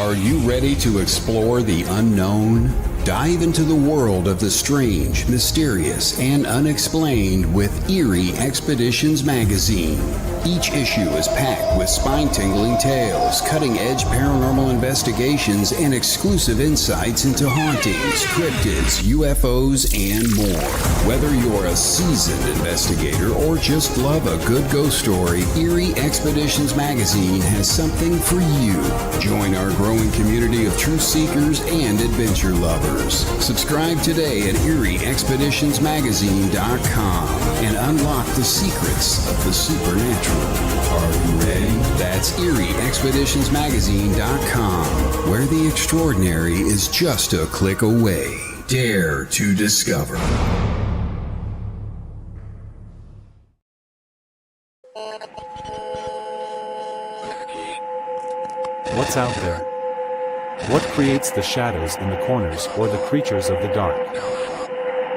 Are you ready to explore the unknown? Dive into the world of the strange, mysterious, and unexplained with Eerie Expeditions magazine. Each issue is packed with spine-tingling tales, cutting-edge paranormal investigations, and exclusive insights into hauntings, cryptids, UFOs, and more. Whether you're a seasoned investigator or just love a good ghost story, Eerie Expeditions magazine has something for you. Join our growing community of truth seekers and adventure lovers. Subscribe today at EerieExpeditionsMagazine.com and unlock the secrets of the supernatural. Are you ready? That's EerieExpeditionsMagazine.com, where the extraordinary is just a click away. Dare to discover. What's out there? What creates the shadows in the corners or the creatures of the dark?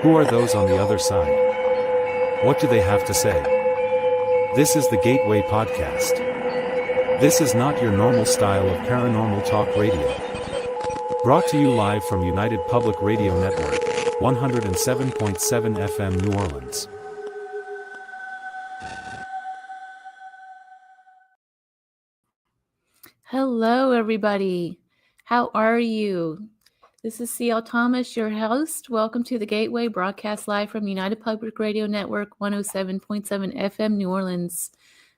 Who are those on the other side? What do they have to say? This is the Gateway Podcast. This is not your normal style of paranormal talk radio. Brought to you live from United Public Radio Network, 107.7 FM New Orleans. Hello, everybody. How are you? This is C.L. Thomas, your host. Welcome to the Gateway, broadcast live from United Public Radio Network, 107.7 FM New Orleans.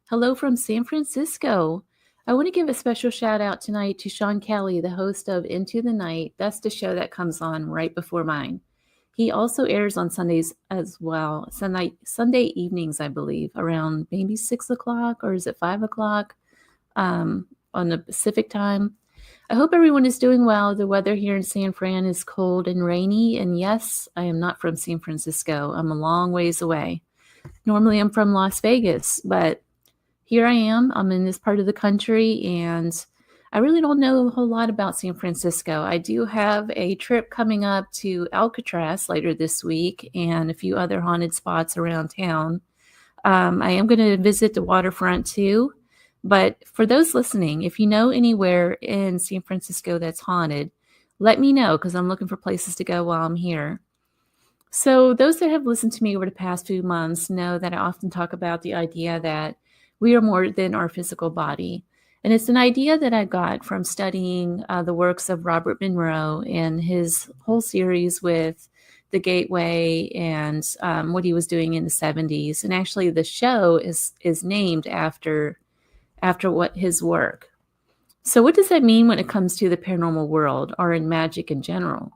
Hello from San Francisco. I want to give a special shout out tonight to Sean Kelly, the host of Into the Night. That's the show that comes on right before mine. He also airs on Sundays as well, Sunday evenings, I believe, around maybe 6 o'clock or is it 5 o'clock on the Pacific time. I hope everyone is doing well. The weather here in San Fran is cold and rainy. And yes, I am not from San Francisco. I'm a long ways away. Normally I'm from Las Vegas, but here I am. I'm in this part of the country and I really don't know a whole lot about San Francisco. I do have a trip coming up to Alcatraz later this week and a few other haunted spots around town. I am going to visit the waterfront too. But for those listening, if you know anywhere in San Francisco that's haunted, let me know because I'm looking for places to go while I'm here. So those that have listened to me over the past few months know that I often talk about the idea that we are more than our physical body. And it's an idea that I got from studying the works of Robert Monroe and his whole series with the Gateway and what he was doing in the 70s. And actually the show is named after what his work. So what does that mean when it comes to the paranormal world or in magic in general?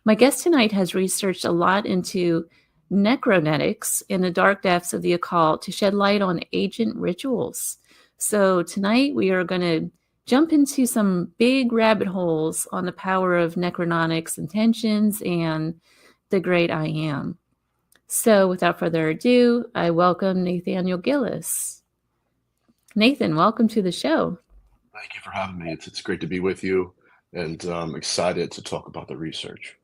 My guest tonight has researched a lot into Necronetics in the dark depths of the occult to shed light on ancient rituals. So tonight we are going to jump into some big rabbit holes on the power of Necronetics intentions and the great I am. So without further ado, I welcome Nathaniel Gillis. Nathan, welcome to the show. Thank you for having me. It's great to be with you, and I'm excited to talk about the research.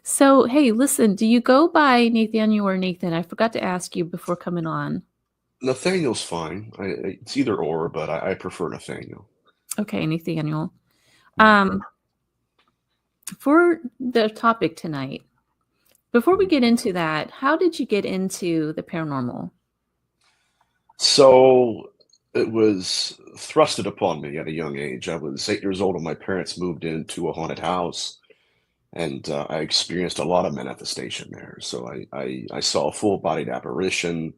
So, hey, listen, do you go by Nathaniel or Nathan? I forgot to ask you before coming on. Nathaniel's fine. It's either or, but I prefer Nathaniel. Okay, Nathaniel. For the topic tonight, before we get into that, how did you get into the paranormal? So it was thrusted upon me at a young age. I was 8 years old when my parents moved into a haunted house, and I experienced a lot of manifestation there. So I saw full-bodied apparition,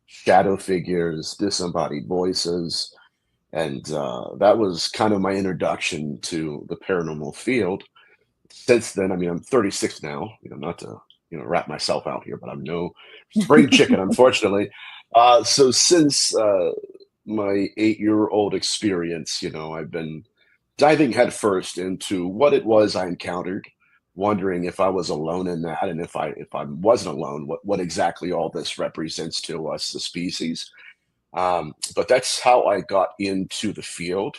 shadow figures, disembodied voices, and that was kind of my introduction to the paranormal field. Since then, I mean, I'm 36 now, not to, wrap myself out here, but I'm no spring chicken, unfortunately. So since my 8-year-old experience, I've been diving headfirst into what it was I encountered, wondering if I was alone in that, and if I wasn't alone, what exactly all this represents to us, the species. But that's how I got into the field.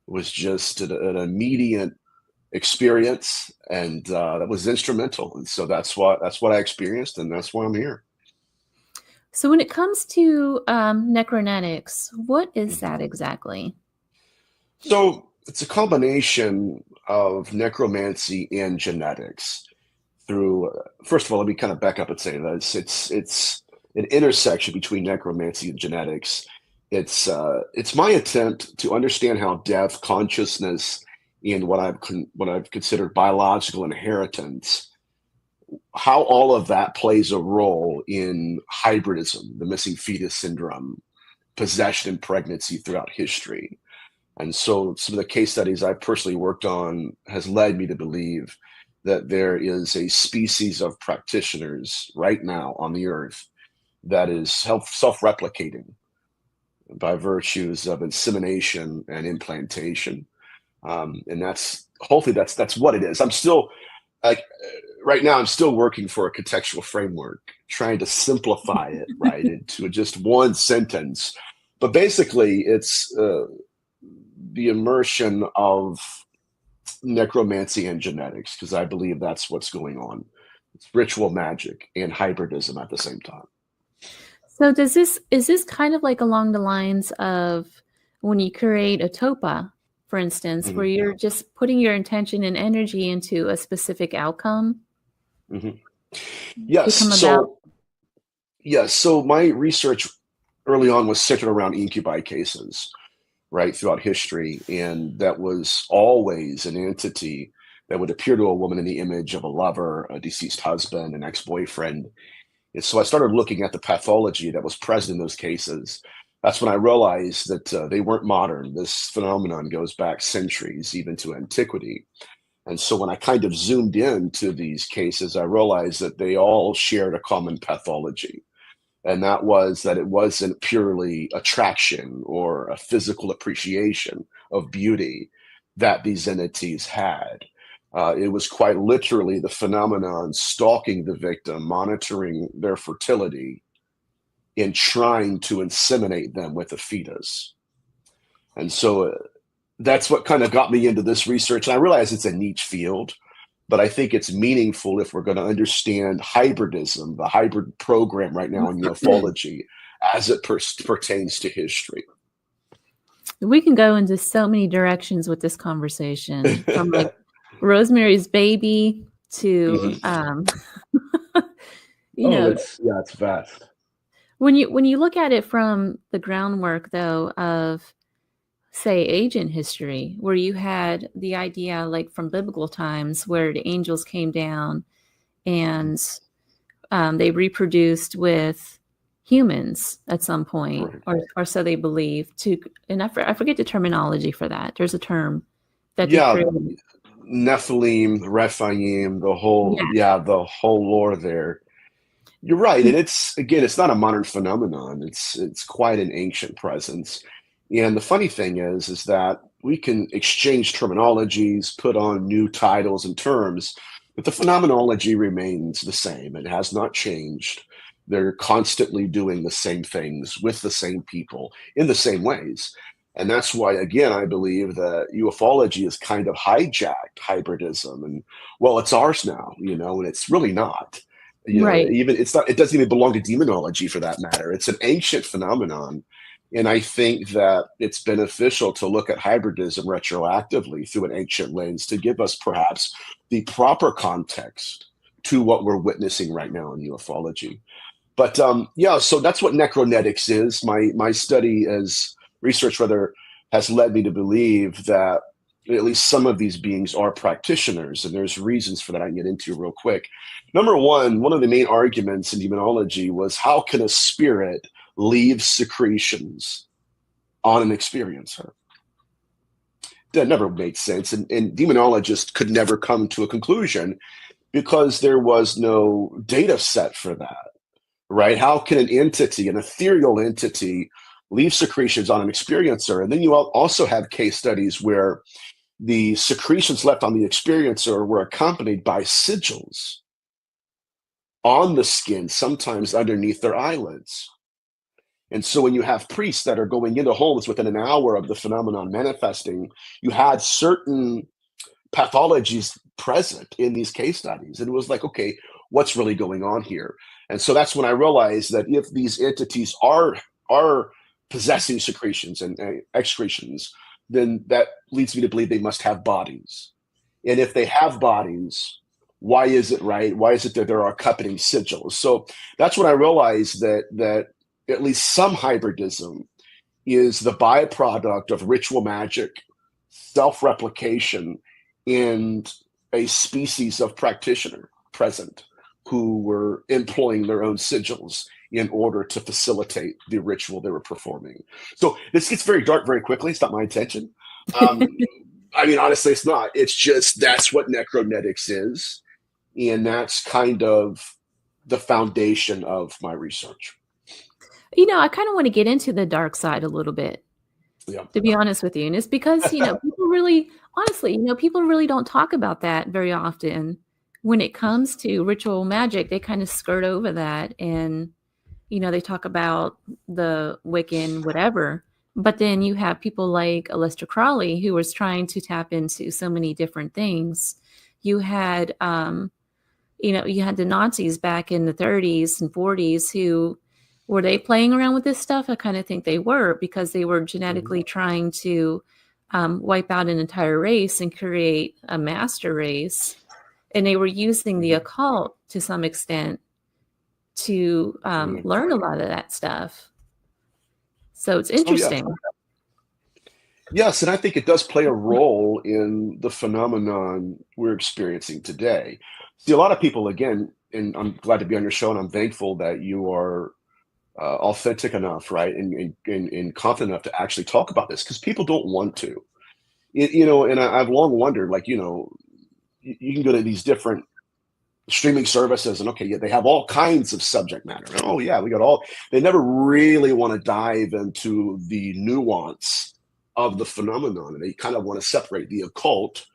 It was just an immediate experience, and that was instrumental. And so that's what I experienced, and that's why I'm here. So when it comes to Necronetics, what is that exactly? So It's a combination of necromancy and genetics. Through first of all, let me kind of back up and say that it's an intersection between necromancy and genetics. It's my attempt to understand how death, consciousness, and what I've considered biological inheritance, how all of that plays a role in hybridism, the missing fetus syndrome, possession and pregnancy throughout history. And so some of the case studies I've personally worked on has led me to believe that there is a species of practitioners right now on the earth that is self-replicating by virtues of insemination and implantation. And that's hopefully that's what it is. I'm still like right now I'm still working for a contextual framework, trying to simplify it right into just one sentence. But basically, it's the immersion of necromancy and genetics, because I believe that's what's going on. It's ritual magic and hybridism at the same time. So is this kind of like along the lines of when you create a topa, for instance, where you're just putting your intention and energy into a specific outcome? Yes. So my research early on was centered around incubi cases, right, throughout history. And that was always an entity that would appear to a woman in the image of a lover, a deceased husband, an ex-boyfriend. And so I started looking at the pathology that was present in those cases. That's when I realized that they weren't modern. This phenomenon goes back centuries, even to antiquity. And so when I kind of zoomed into these cases, I realized that they all shared a common pathology. And that was that it wasn't purely attraction or a physical appreciation of beauty that these entities had. It was quite literally the phenomenon stalking the victim, monitoring their fertility, and trying to inseminate them with a fetus. And so that's what kind of got me into this research. And I realize it's a niche field, but I think it's meaningful if we're going to understand hybridism, the hybrid program right now in ufology, as it pertains to history. We can go into so many directions with this conversation, from like Rosemary's Baby to, it's vast. When you look at it from the groundwork, though, of say ancient history, where you had the idea like from biblical times where the angels came down and they reproduced with humans at some point, or so they believe. And I forget the terminology for that. There's a term that they created. Nephilim, Rephaim, the whole lore there. You're right, and it's not a modern phenomenon. It's quite an ancient presence. And the funny thing is that we can exchange terminologies, put on new titles and terms, but the phenomenology remains the same. It has not changed. They're constantly doing the same things with the same people in the same ways. And that's why, again, I believe that ufology has kind of hijacked hybridism. And, well, it's ours now, and it's really not. Even it doesn't even belong to demonology for that matter. It's an ancient phenomenon. And I think that it's beneficial to look at hybridism retroactively through an ancient lens to give us perhaps the proper context to what we're witnessing right now in ufology. But so that's what necronetics is. My study as research has led me to believe that at least some of these beings are practitioners, and there's reasons for that I can get into real quick. Number one of the main arguments in demonology was, how can a spirit leave secretions on an experiencer? That never made sense, and demonologists could never come to a conclusion because there was no data set for that, right? How can an ethereal entity, leave secretions on an experiencer? And then you also have case studies where the secretions left on the experiencer were accompanied by sigils on the skin, sometimes underneath their eyelids. And so when you have priests that are going into homes within an hour of the phenomenon manifesting, you had certain pathologies present in these case studies. And it was like, okay, what's really going on here? And so that's when I realized that if these entities are possessing secretions and excretions, then that leads me to believe they must have bodies. And if they have bodies, why is it, right? Why is it that there are accompanying sigils? So that's when I realized that at least some hybridism is the byproduct of ritual magic, self-replication, and a species of practitioner present who were employing their own sigils in order to facilitate the ritual they were performing. So this gets very dark very quickly. It's not my intention. I mean, honestly, it's not. It's just that's what Necronetics is. And that's kind of the foundation of my research. I kind of want to get into the dark side a little bit, to be honest with you. And it's because, people really, honestly, people really don't talk about that very often. When it comes to ritual magic, they kind of skirt over that. And, they talk about the Wiccan, whatever. But then you have people like Aleister Crowley, who was trying to tap into so many different things. You had, you had the Nazis back in the 30s and 40s who, were they playing around with this stuff? I kind of think they were, because they were genetically trying to wipe out an entire race and create a master race. And they were using the occult to some extent to learn a lot of that stuff. So it's interesting. Oh, yeah. Yes, and I think it does play a role in the phenomenon we're experiencing today. See, a lot of people, again, and I'm glad to be on your show, and I'm thankful that you are authentic enough, right, and confident enough to actually talk about this, because people don't want to. And I've long wondered, like, you can go to these different streaming services and they have all kinds of subject matter. Oh yeah, they never really want to dive into the nuance of the phenomenon. And they kind of want to separate the occult,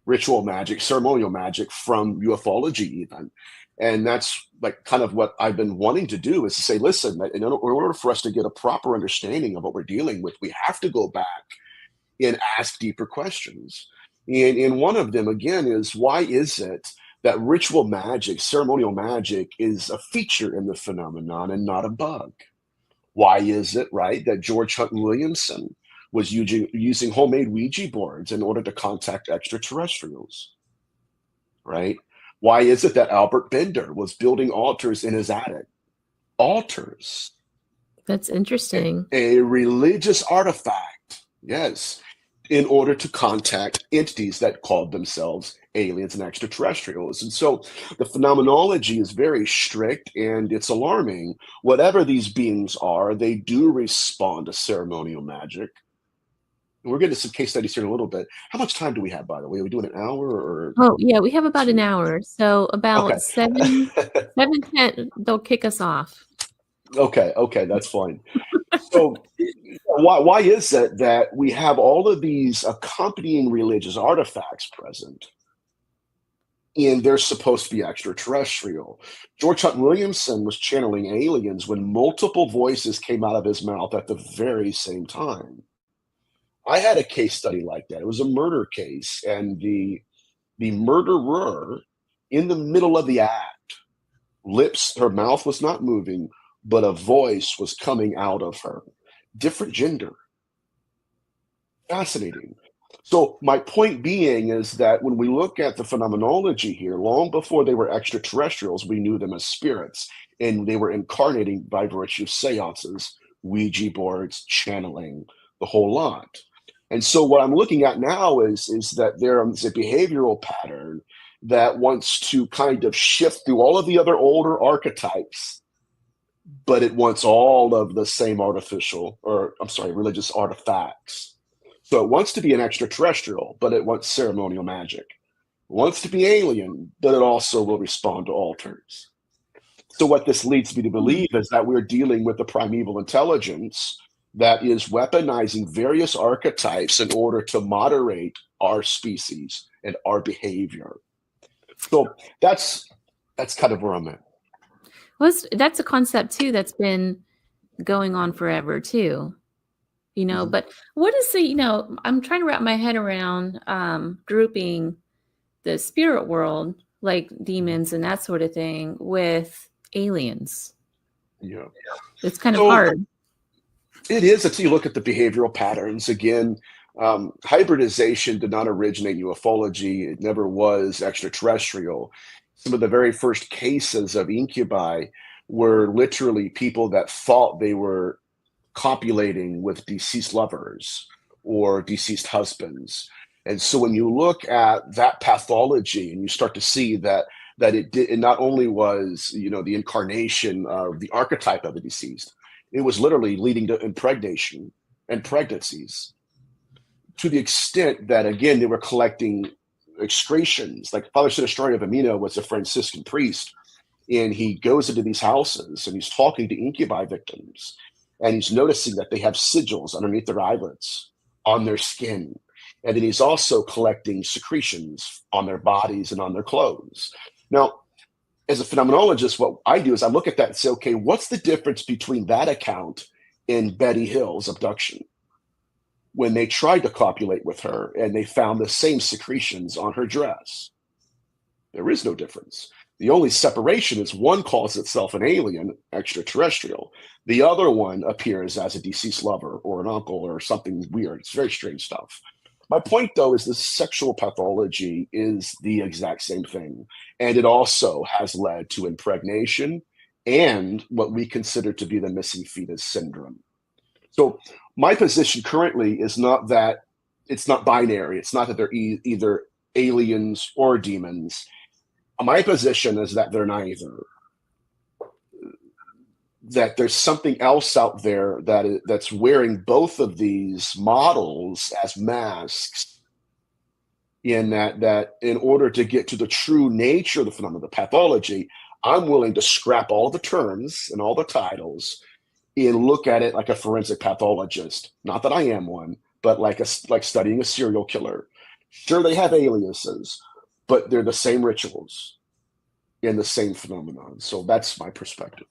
ritual magic, ceremonial magic from ufology even. And that's like kind of what I've been wanting to do, is to say, listen, in order for us to get a proper understanding of what we're dealing with, we have to go back and ask deeper questions. And one of them, again, is why is it that ritual magic, ceremonial magic, is a feature in the phenomenon and not a bug? Why is it, right, that George Hunt Williamson was using homemade Ouija boards in order to contact extraterrestrials, right? Why is it that Albert Bender was building altars in his attic? Altars. That's interesting. A religious artifact, yes, in order to contact entities that called themselves aliens and extraterrestrials. And so the phenomenology is very strict, and it's alarming. Whatever these beings are, they do respond to ceremonial magic. And we're getting to some case studies here in a little bit. How much time do we have, by the way? Are we doing an hour or? Oh yeah, we have about an hour. So about 7:10, they'll kick us off. Okay, that's fine. So why is it that we have all of these accompanying religious artifacts present, and they're supposed to be extraterrestrial? George Hunt Williamson was channeling aliens when multiple voices came out of his mouth at the very same time. I had a case study like that. It was a murder case, and the murderer, in the middle of the act, her mouth was not moving, but a voice was coming out of her. Different gender. Fascinating. So my point being is that when we look at the phenomenology here, long before they were extraterrestrials, we knew them as spirits, and they were incarnating by virtue of seances, Ouija boards, channeling, the whole lot. And so what I'm looking at now is that there is a behavioral pattern that wants to kind of shift through all of the other older archetypes, but it wants all of the same religious artifacts. So it wants to be an extraterrestrial, but it wants ceremonial magic. It wants to be alien, but it also will respond to altars. So what this leads me to believe is that we're dealing with a primeval intelligence that is weaponizing various archetypes in order to moderate our species and our behavior. So that's kind of where I'm at. Well, that's a concept too that's been going on forever too, But what is I'm trying to wrap my head around grouping the spirit world, like demons and that sort of thing, with aliens. Yeah, it's kind of hard. It is until you look at the behavioral patterns again. Hybridization did not originate in ufology. It never was extraterrestrial. Some of the very first cases of incubi were literally people that thought they were copulating with deceased lovers or deceased husbands. And so when you look at that pathology and you start to see that it not only was, the incarnation of the archetype of the deceased, it was literally leading to impregnation and pregnancies, to the extent that, again, they were collecting excretions. Like Father Sinistrari of Amina was a Franciscan priest, and he goes into these houses and he's talking to incubi victims, and he's noticing that they have sigils underneath their eyelids, on their skin. And then he's also collecting secretions on their bodies and on their clothes. Now, as a phenomenologist, what I do is I look at that and say, okay, what's the difference between that account and Betty Hill's abduction? When they tried to copulate with her and they found the same secretions on her dress. There is no difference. The only separation is one calls itself an alien, extraterrestrial. The other one appears as a deceased lover or an uncle or something weird. It's very strange stuff. My point, though, is the sexual pathology is the exact same thing. And it also has led to impregnation and what we consider to be the missing fetus syndrome. So my position currently is not that it's not binary. It's not that they're either aliens or demons. My position is that they're neither. That there's something else out there that's wearing both of these models as masks, in that in order to get to the true nature of the phenomenon, the pathology, I'm willing to scrap all the terms and all the titles and look at it like a forensic pathologist. Not that I am one, but like studying a serial killer. Sure, they have aliases, but they're the same rituals and the same phenomenon. So that's my perspective.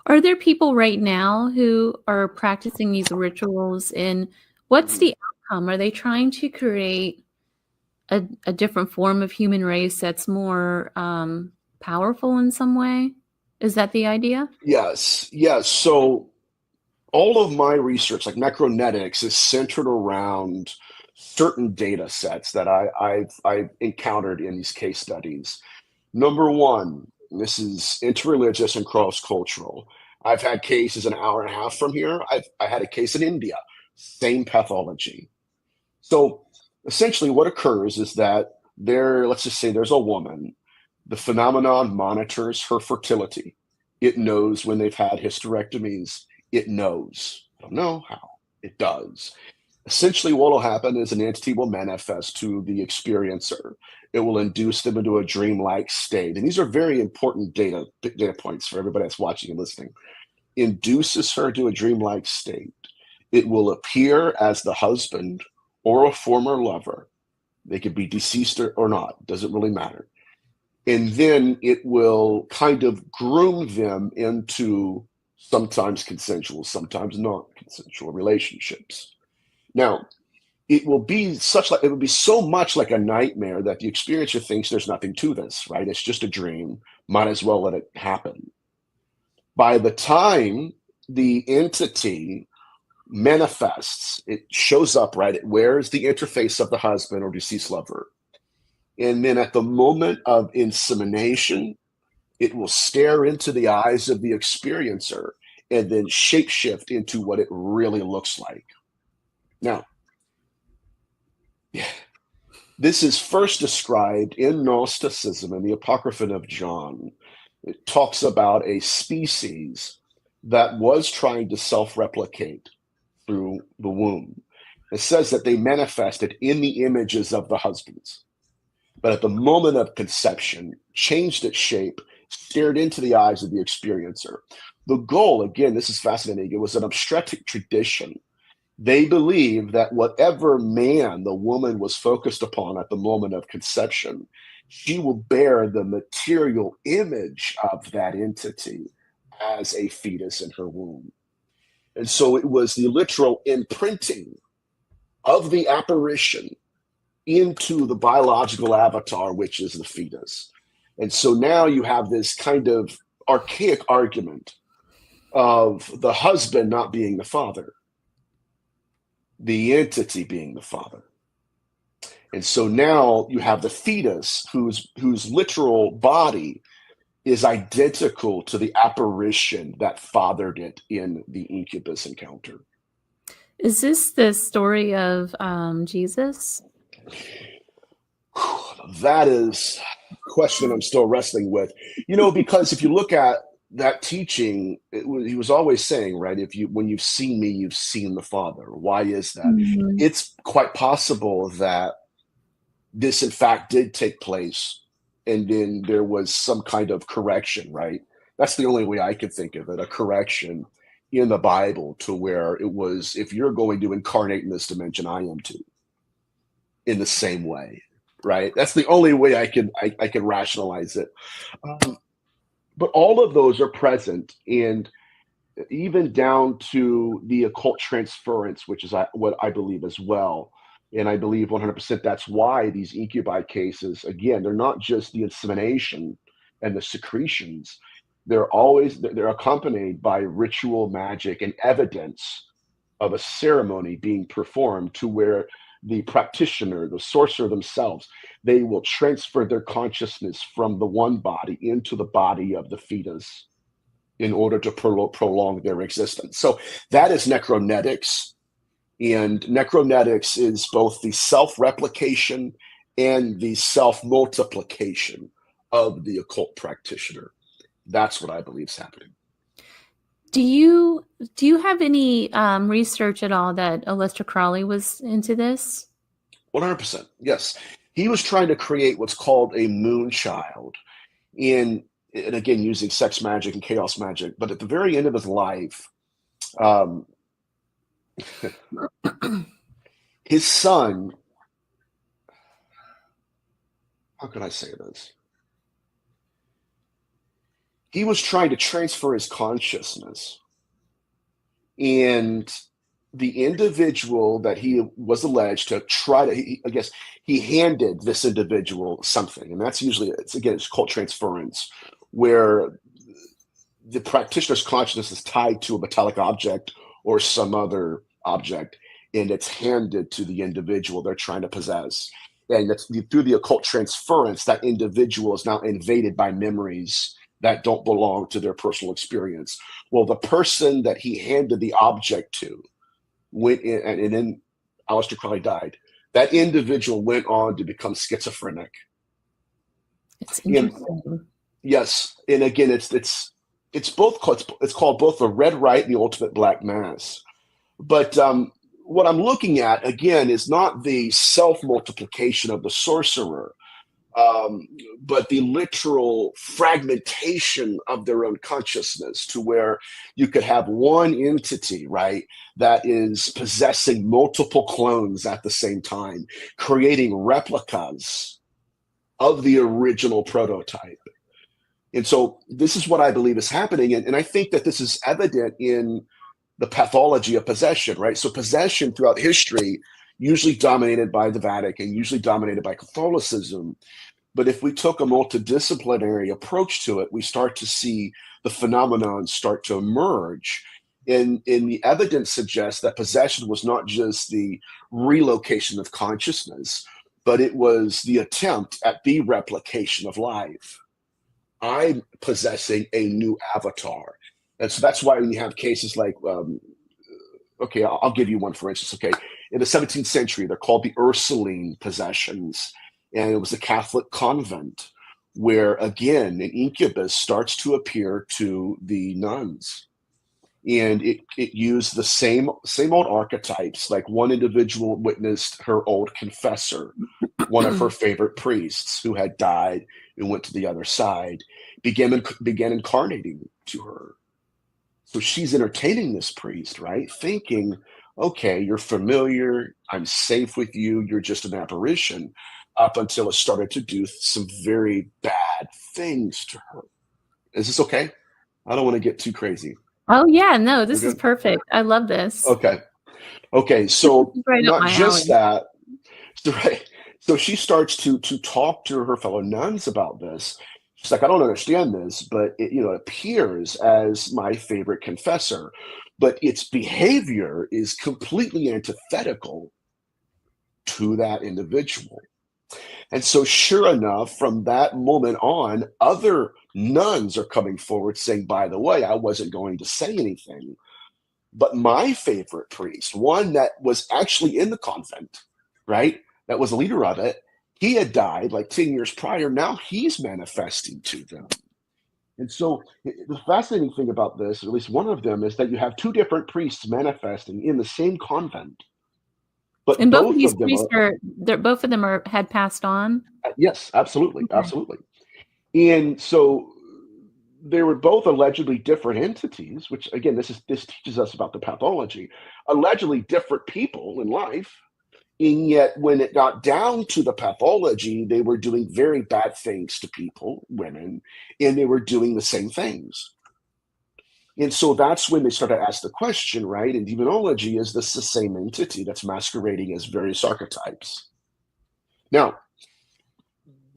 Are there people right now who are practicing these rituals, and what's the outcome? Are they trying to create a different form of human race that's more powerful in some way? Is that the idea? Yes. So all of my research, like Necronetics, is centered around certain data sets that I've encountered in these case studies. Number one, this is interreligious and cross-cultural. I've had cases an hour and a half from here. I had a case in India, same pathology. So essentially what occurs is that let's just say there's a woman. The phenomenon monitors her fertility. It knows when they've had hysterectomies. It knows. I don't know how. It does. Essentially, what will happen is an entity will manifest to the experiencer. It will induce them into a dreamlike state. And these are very important data points for everybody that's watching and listening. Induces her to a dreamlike state. It will appear as the husband or a former lover. They could be deceased or not. Doesn't really matter. And then it will kind of groom them into sometimes consensual, sometimes non-consensual relationships. Now, it would be so much like a nightmare that the experiencer thinks there's nothing to this, right? It's just a dream. Might as well let it happen. By the time the entity manifests, it shows up, right? It wears the interface of the husband or deceased lover. And then at the moment of insemination, it will stare into the eyes of the experiencer and then shapeshift into what it really looks like. Now, this is first described in Gnosticism in the Apocrypha of John. It talks about a species that was trying to self-replicate through the womb. It says that they manifested in the images of the husbands, but at the moment of conception, changed its shape, stared into the eyes of the experiencer. The goal, again, this is fascinating, it was an obstetric tradition. They believed that whatever man the woman was focused upon at the moment of conception, she will bear the material image of that entity as a fetus in her womb. And so it was the literal imprinting of the apparition into the biological avatar, which is the fetus. And so now you have this kind of archaic argument of the husband not being the father. the entity being the father. And so now you have the fetus whose literal body is identical to the apparition that fathered it in the incubus encounter. Is this the story of Jesus? That is a question I'm still wrestling with. You know, because if you look at that teaching, he was always saying, right, when you've seen me, you've seen the Father. Why is that? Mhm. It's quite possible that this, in fact, did take place, and then there was some kind of correction, right? That's the only way I could think of it, a correction in the Bible to where it was, if you're going to incarnate in this dimension, I am too, in the same way, right? That's the only way I can rationalize it. But all of those are present, and even down to the occult transference, which is what I believe as well. And I believe 100% that's why these incubi cases, again, they're not just the insemination and the secretions. They're accompanied by ritual magic and evidence of a ceremony being performed to where the practitioner, the sorcerer themselves, they will transfer their consciousness from the one body into the body of the fetus in order to prolong their existence. So that is necronetics. And necronetics is both the self-replication and the self-multiplication of the occult practitioner. That's what I believe is happening. Do you have any research at all that Aleister Crowley was into this? 100%. Yes. He was trying to create what's called a moon child and again, using sex magic and chaos magic. But at the very end of his life, his son, how can I say this? He was trying to transfer his consciousness, and the individual that he was alleged to try to, I guess, he handed this individual something, and that's usually, it's called transference, where the practitioner's consciousness is tied to a metallic object or some other object, and it's handed to the individual they're trying to possess. And that's through the occult transference, that individual is now invaded by memories that don't belong to their personal experience. Well, the person that he handed the object to went in, and then Aleister Crowley died. That individual went on to become schizophrenic. It's interesting. Yes, and again, it's called both the red rite and the ultimate black mass. But what I'm looking at again is not the self multiplication of the sorcerer, but the literal fragmentation of their own consciousness to where you could have one entity, right, that is possessing multiple clones at the same time, creating replicas of the original prototype. And so this is what I believe is happening. And I think that this is evident in the pathology of possession, right? So possession throughout history, usually dominated by the Vatican, usually dominated by Catholicism. But if we took a multidisciplinary approach to it, we start to see the phenomenon start to emerge. And the evidence suggests that possession was not just the relocation of consciousness, but it was the attempt at the replication of life. I'm possessing a new avatar. And so that's why when you have cases like, okay, I'll give you one for instance. Okay, in the 17th century, they're called the Ursuline possessions. And it was a Catholic convent where, again, an incubus starts to appear to the nuns. And it used the same old archetypes. Like one individual witnessed her old confessor, one of her favorite priests who had died and went to the other side, began incarnating to her. So she's entertaining this priest, right? Thinking, okay, you're familiar, I'm safe with you, you're just an apparition, up until it started to do some very bad things to her. Is this okay? I don't want to get too crazy. Oh yeah, no, this is perfect. I love this. Okay. So right not just that, right? So she starts to talk to her fellow nuns about this. She's like, I don't understand this, but it appears as my favorite confessor. but its behavior is completely antithetical to that individual. And so, sure enough, from that moment on, other nuns are coming forward saying, by the way, I wasn't going to say anything, but my favorite priest, one that was actually in the convent, right, that was the leader of it, he had died like 10 years prior. Now he's manifesting to them. And so the fascinating thing about this, at least one of them, is that you have two different priests manifesting in the same convent. But And both of both these of them priests both of them had passed on. Yes, absolutely, Okay. absolutely. And so they were both allegedly different entities, which again, this teaches us about the pathology. Allegedly different people in life, and yet when it got down to the pathology, they were doing very bad things to people, women, and they were doing the same things. And so that's when they started to ask the question, right? In demonology, is this the same entity that's masquerading as various archetypes? Now,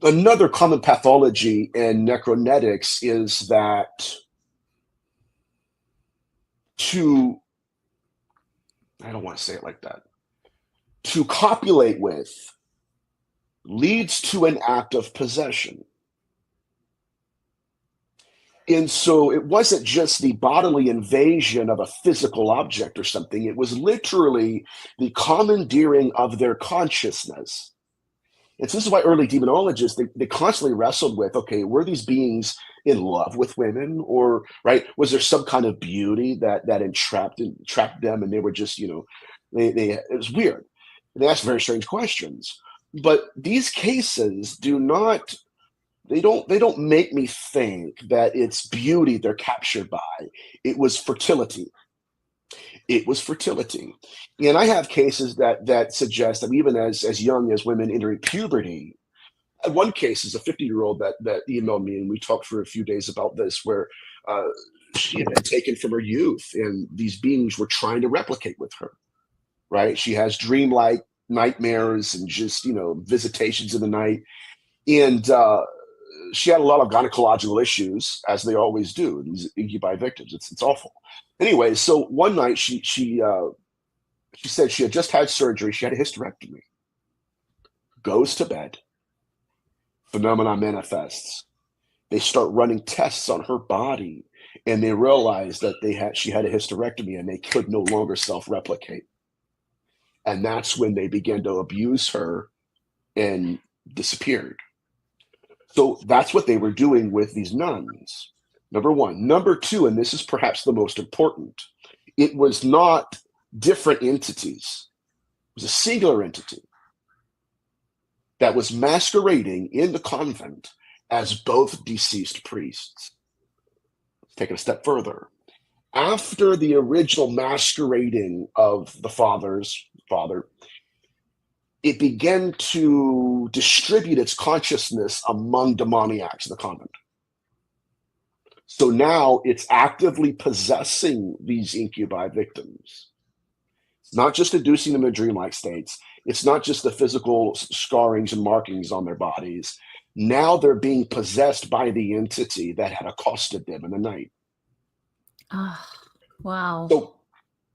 another common pathology in necronetics is that I don't want to say it like that, to copulate with leads to an act of possession. And so it wasn't just the bodily invasion of a physical object or something, it was literally the commandeering of their consciousness. And so this is why early demonologists, they constantly wrestled with, okay, were these beings in love with women, or right? Was there some kind of beauty that entrapped them, and they were just, it was weird. They asked very strange questions. But these cases they don't make me think that it's beauty they're captured by. It was fertility. It was fertility. And I have cases that suggest that even as young as women entering puberty, one case is a 50-year-old that emailed me, and we talked for a few days about this, where she had been taken from her youth, and these beings were trying to replicate with her, right? She has dreamlike nightmares and just, visitations in the night. And she had a lot of gynecological issues, as they always do, these incubi victims. It's awful. Anyway, so one night she said she had just had surgery. She had a hysterectomy. Goes to bed. Phenomena manifests. They start running tests on her body, and they realize that she had a hysterectomy, and they could no longer self-replicate. And that's when they began to abuse her and disappeared. So that's what they were doing with these nuns. Number one. Number two, and this is perhaps the most important, it was not different entities. It was a singular entity that was masquerading in the convent as both deceased priests. Let's take it a step further. After the original masquerading of the father, it began to distribute its consciousness among demoniacs in the convent. So now it's actively possessing these incubi victims. It's not just inducing them in dreamlike states. It's not just the physical scarrings and markings on their bodies. Now they're being possessed by the entity that had accosted them in the night. Oh, wow. So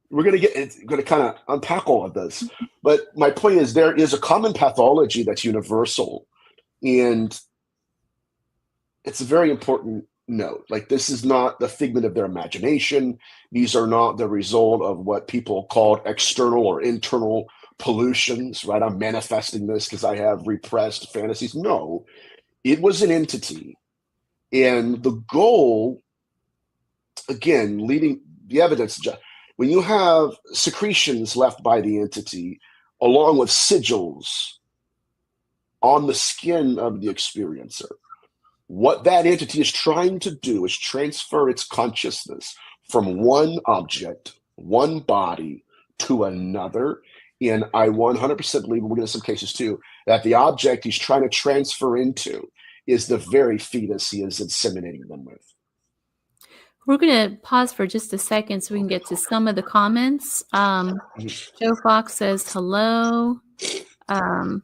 we're going to kind of unpack all of this. But my point is, there is a common pathology that's universal. And it's a very important note. Like, this is not the figment of their imagination. These are not the result of what people called external or internal pollutions, right? I'm manifesting this because I have repressed fantasies. No, it was an entity. And the goal, again, leading the evidence, when you have secretions left by the entity, along with sigils on the skin of the experiencer, what that entity is trying to do is transfer its consciousness from one object, one body, to another. And I 100% believe, and we'll get into some cases too, that the object he's trying to transfer into is the very fetus he is inseminating them with. We're going to pause for just a second so we can get to some of the comments. Joe Fox says hello. Kara,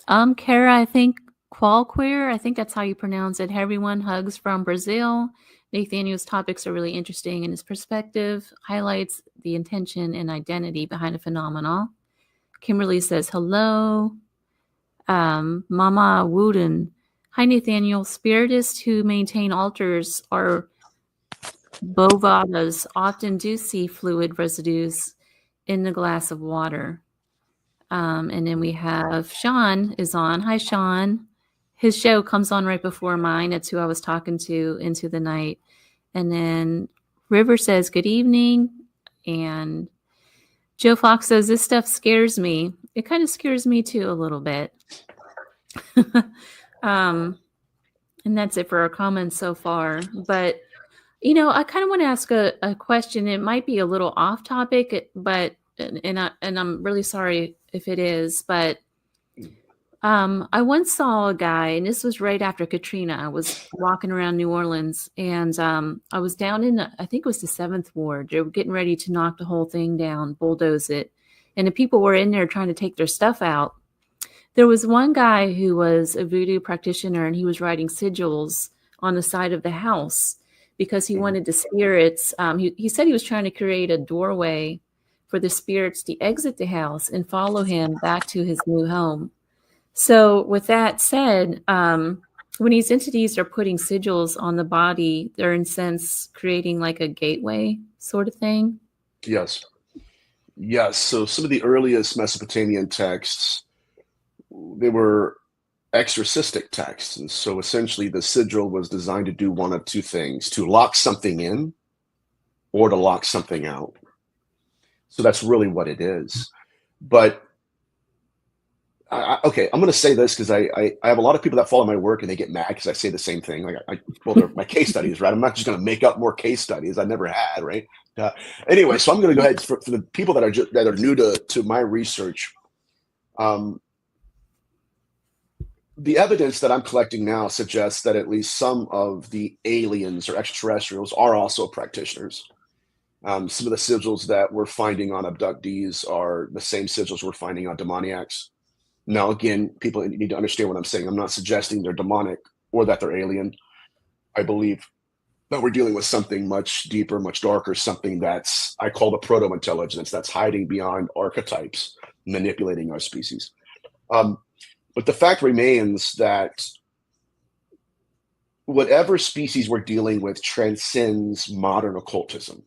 I think Qualqueer, I think that's how you pronounce it. Everyone hugs from Brazil. Nathaniel's topics are really interesting, and his perspective highlights the intention and identity behind a phenomenon. Kimberly says hello. Mama Wooden. Hi, Nathaniel. Spiritists who maintain altars or bovadas often do see fluid residues in the glass of water. And then we have Sean is on. Hi, Sean. His show comes on right before mine. That's who I was talking to into the night. And then River says, good evening. And Joe Fox says, this stuff scares me. It kind of scares me too a little bit. And that's it for our comments so far. But, you know, I kind of want to ask a question. It might be a little off topic, but and I'm really sorry if it is, but I once saw a guy, and this was right after Katrina. I was walking around New Orleans, and I was down in, I think it was the 7th Ward. They were getting ready to knock the whole thing down, bulldoze it. And the people were in there trying to take their stuff out. There was one guy who was a voodoo practitioner, and he was writing sigils on the side of the house because he wanted the spirits. He said he was trying to create a doorway for the spirits to exit the house and follow him back to his new home. So with that said, when these entities are putting sigils on the body, they're in a sense creating like a gateway sort of thing. Yes. Yes. So some of the earliest Mesopotamian texts, they were exorcistic texts. And so essentially the sigil was designed to do one of two things: to lock something in or to lock something out. So that's really what it is. But okay, I'm going to say this because I have a lot of people that follow my work and they get mad because I say the same thing. Like, well, they're my case studies, right? I'm not just going to make up more case studies I never had, right? Anyway, so I'm going to go ahead for the people that are new to my research. The evidence that I'm collecting now suggests that at least some of the aliens or extraterrestrials are also practitioners. Some of the sigils that we're finding on abductees are the same sigils we're finding on demoniacs. Now, again, people need to understand what I'm saying. I'm not suggesting they're demonic or that they're alien. I believe that we're dealing with something much deeper, much darker, something that's, I call the proto-intelligence, that's hiding beyond archetypes, manipulating our species. But the fact remains that whatever species we're dealing with transcends modern occultism.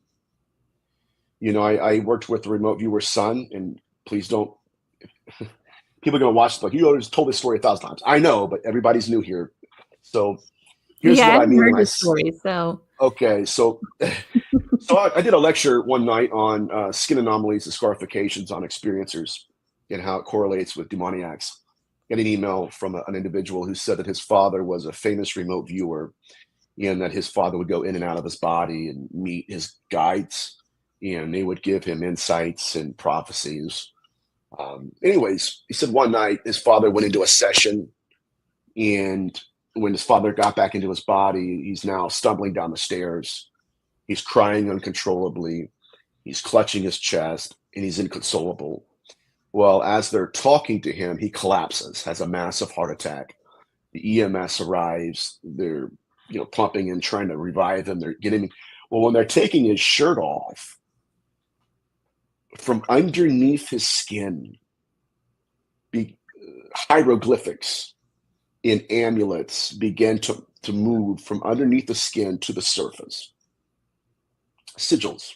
You know, I worked with the remote viewer Sun, and please don't, people are going to watch this, like, you always told this story 1,000 times. I know, but everybody's new here. So here's what I mean. Heard the story, so. Okay, so I did a lecture one night on skin anomalies and scarifications on experiencers and how it correlates with demoniacs. Got an email from an individual who said that his father was a famous remote viewer, and that his father would go in and out of his body and meet his guides, and they would give him insights and prophecies. Anyways, he said one night his father went into a session, and when his father got back into his body, he's now stumbling down the stairs. He's crying uncontrollably. He's clutching his chest, and he's inconsolable. Well, as they're talking to him, he collapses, has a massive heart attack. The EMS arrives. They're, pumping and trying to revive him. They're getting, well, when they're taking his shirt off, from underneath his skin, hieroglyphics in amulets began to move from underneath the skin to the surface. Sigils.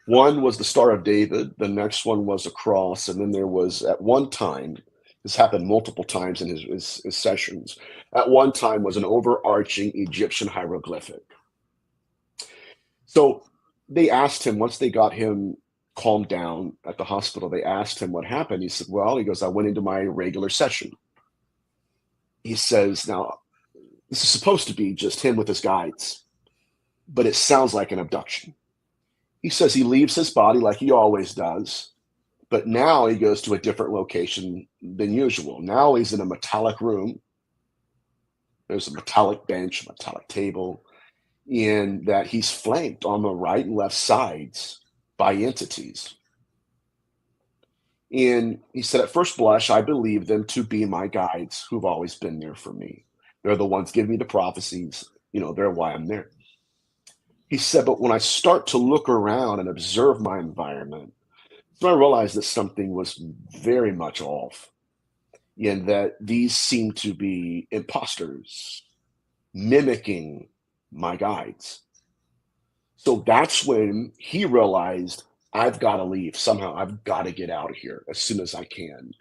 One was the Star of David, the next one was a cross, and then there was, at one time, this happened multiple times in his sessions, at one time was an overarching Egyptian hieroglyphic. So they asked him, once they got him calmed down at the hospital, they asked him what happened. He said, well, he goes, I went into my regular session. He says, now, this is supposed to be just him with his guides, but it sounds like an abduction. He says he leaves his body like he always does, but now he goes to a different location than usual. Now he's in a metallic room. There's a metallic bench, a metallic table, and that he's flanked on the right and left sides by entities. And he said, at first blush, I believe them to be my guides who've always been there for me. They're the ones giving me the prophecies. they're why I'm there. He said, but when I start to look around and observe my environment, so I realized that something was very much off, and that these seem to be imposters mimicking my guides. So that's when he realized, I've got to leave. Somehow I've got to get out of here as soon as I can.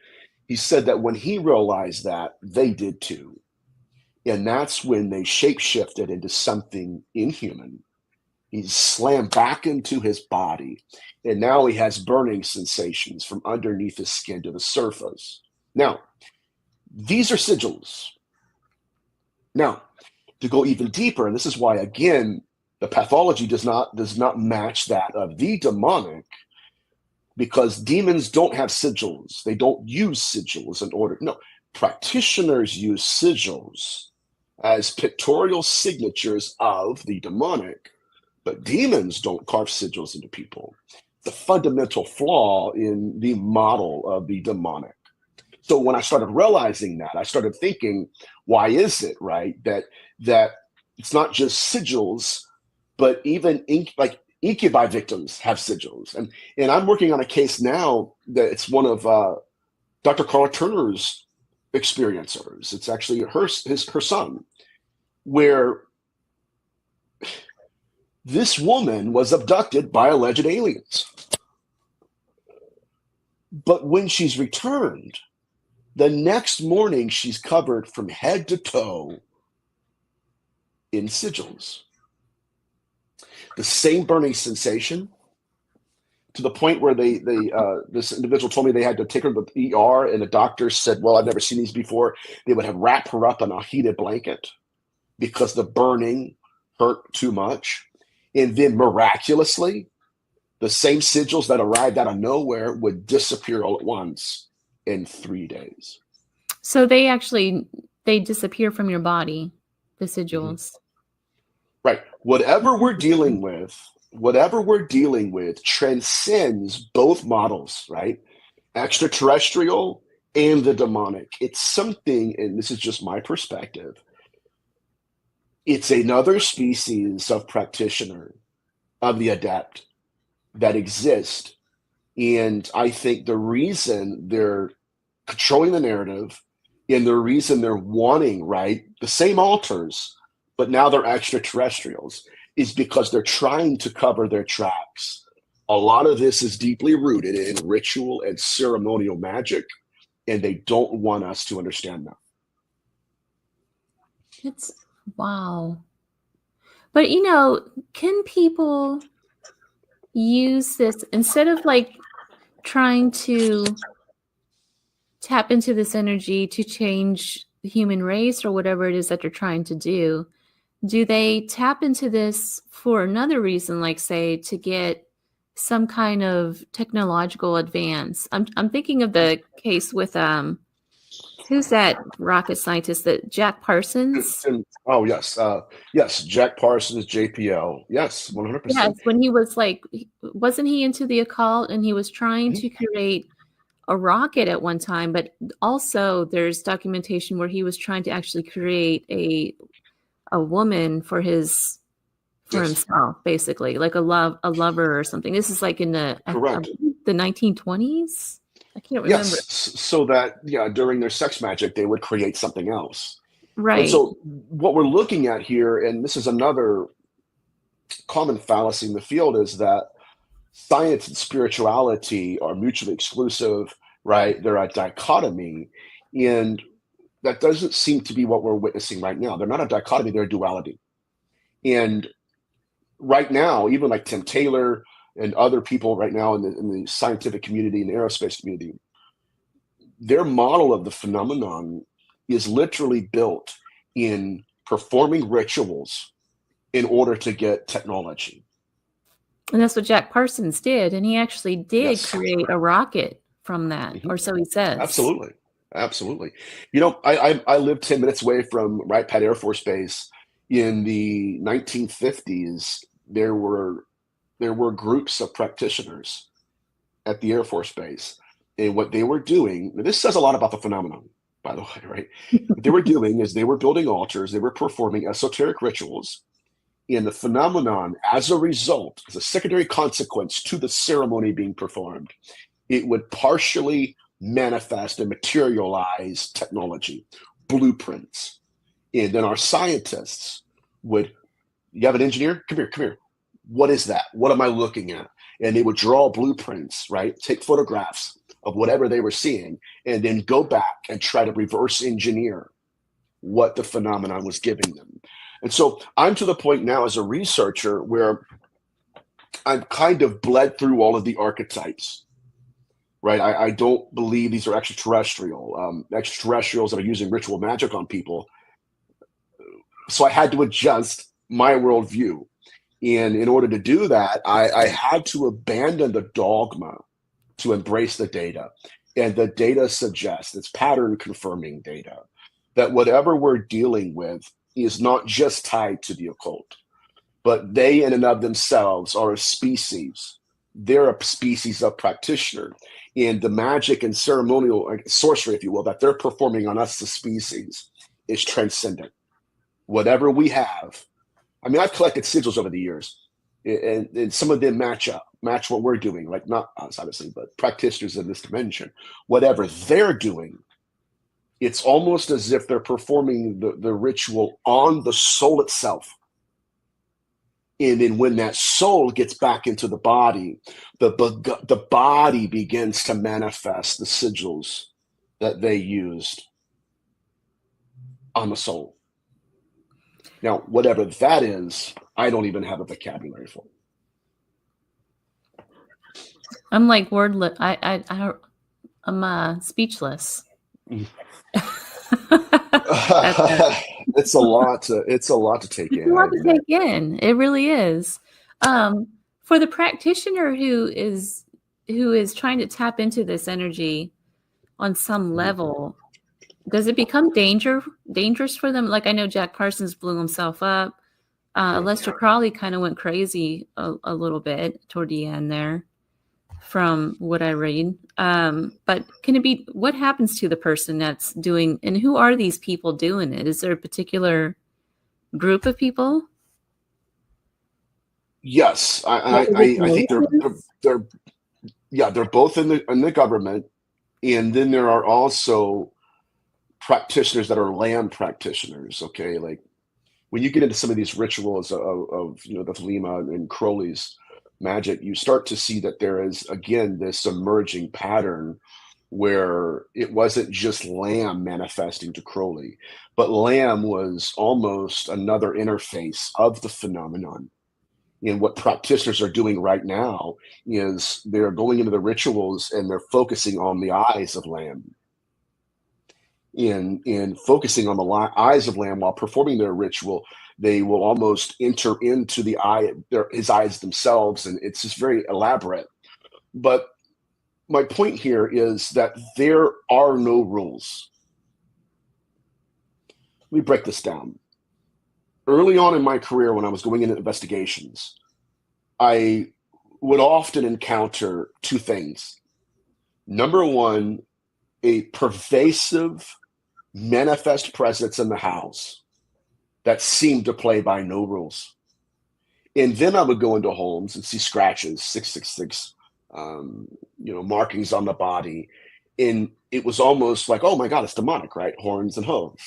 He said that when he realized that, they did too. And that's when they shapeshifted into something inhuman. He's slammed back into his body, and now he has burning sensations from underneath his skin to the surface. Now, these are sigils. Now, to go even deeper, and this is why, again, the pathology does not match that of the demonic, because demons don't have sigils. They don't use sigils in order. No, practitioners use sigils as pictorial signatures of the demonic, but demons don't carve sigils into people. The fundamental flaw in the model of the demonic. So when I started realizing that, I started thinking, why is it, right, that it's not just sigils, but even incubi victims have sigils. And I'm working on a case now that it's one of Dr. Carla Turner's experiencers. It's actually her son, where this woman was abducted by alleged aliens. But when she's returned, the next morning she's covered from head to toe in sigils. The same burning sensation, to the point where this individual told me they had to take her to the ER, and the doctor said, well, I've never seen these before. They would have wrapped her up in a heated blanket because the burning hurt too much. And then miraculously, the same sigils that arrived out of nowhere would disappear all at once in 3 days. So they disappear from your body, the sigils. Right. Whatever we're dealing with transcends both models, right? Extraterrestrial and the demonic. It's something, and this is just my perspective, it's another species of practitioner, of the adept, that exist. And I think the reason they're controlling the narrative, and the reason they're wanting, right, the same altars, but now they're extraterrestrials, is because they're trying to cover their tracks. A lot of this is deeply rooted in ritual and ceremonial magic, and they don't want us to understand that. It's wow. But can people use this instead of trying to tap into this energy to change the human race or whatever it is that they're trying to do? Do they tap into this for another reason, like say to get some kind of technological advance? I'm thinking of the case with who's that rocket scientist, that Jack Parsons? Oh yes, yes, Jack Parsons, JPL. Yes, 100%. Yes, when he was wasn't he into the occult, and he was trying to create a rocket at one time, but also there's documentation where he was trying to actually create a woman for himself, basically, like a lover or something. This is in the 1920s. I can't remember. Yes, so that during their sex magic they would create something else. Right. And so what we're looking at here, and this is another common fallacy in the field, is that science and spirituality are mutually exclusive, right? They're a dichotomy, and that doesn't seem to be what we're witnessing right now. They're not a dichotomy, they're a duality. And right now, even like Tim Taylor and other people right now in the scientific community and the aerospace community, their model of the phenomenon is literally built in performing rituals in order to get technology. And that's what Jack Parsons did. And he actually did create a rocket from that, or so he says. Absolutely. Absolutely. I lived 10 minutes away from Wright Pat Air Force Base. In the 1950s, there were groups of practitioners at the Air Force Base. And what they were doing, this says a lot about the phenomenon, by the way, right? What they were doing is they were building altars, they were performing esoteric rituals, and the phenomenon, as a result, as a secondary consequence to the ceremony being performed, it would partially manifest and materialize technology, blueprints. And then our scientists would, you have an engineer? Come here, come here. What is that? What am I looking at? And they would draw blueprints, right? Take photographs of whatever they were seeing, and then go back and try to reverse engineer what the phenomenon was giving them. And so I'm to the point now as a researcher where I've kind of bled through all of the archetypes, right? I don't believe these are extraterrestrial, extraterrestrials that are using ritual magic on people. So I had to adjust my worldview. And in order to do that, I had to abandon the dogma to embrace the data. And the data suggests, it's pattern confirming data, that whatever we're dealing with is not just tied to the occult, but they in and of themselves are a species. They're a species of practitioner. And the magic and ceremonial sorcery, if you will, that they're performing on us, the species, is transcendent. Whatever we have, I mean, I've collected sigils over the years, and some of them match what we're doing, like not us, obviously, but practitioners in this dimension. Whatever they're doing, it's almost as if they're performing the ritual on the soul itself. And then when that soul gets back into the body, the body begins to manifest the sigils that they used on the soul. Now, whatever that is, I don't even have a vocabulary for. I'm like wordless. I'm speechless. It's a lot to take in. It's a lot to take in. It really is. For the practitioner who is trying to tap into this energy on some level, does it become dangerous for them? Like I know Jack Parsons blew himself up. Lester Crowley kind of went crazy a little bit toward the end there, from what I read. But can it be, what happens to the person that's doing, and who are these people doing it? Is there a particular group of people? Yes, I think they're both in the government, and then there are also practitioners that are land practitioners. Okay, like when you get into some of these rituals of the Thelema and Crowley's magic, you start to see that there is again this emerging pattern where it wasn't just Lamb manifesting to Crowley, but Lamb was almost another interface of the phenomenon. And what practitioners are doing right now is they're going into the rituals and they're focusing on the eyes of Lamb. In focusing on the eyes of Lamb while performing their ritual, they will almost enter into his eyes themselves, and it's just very elaborate. But my point here is that there are no rules. Let me break this down. Early on in my career, when I was going into investigations, I would often encounter two things. Number one, a pervasive manifest presence in the house that seemed to play by no rules. And then I would go into homes and see scratches, 666, markings on the body. And it was almost like, oh my God, it's demonic, right? Horns and hooves.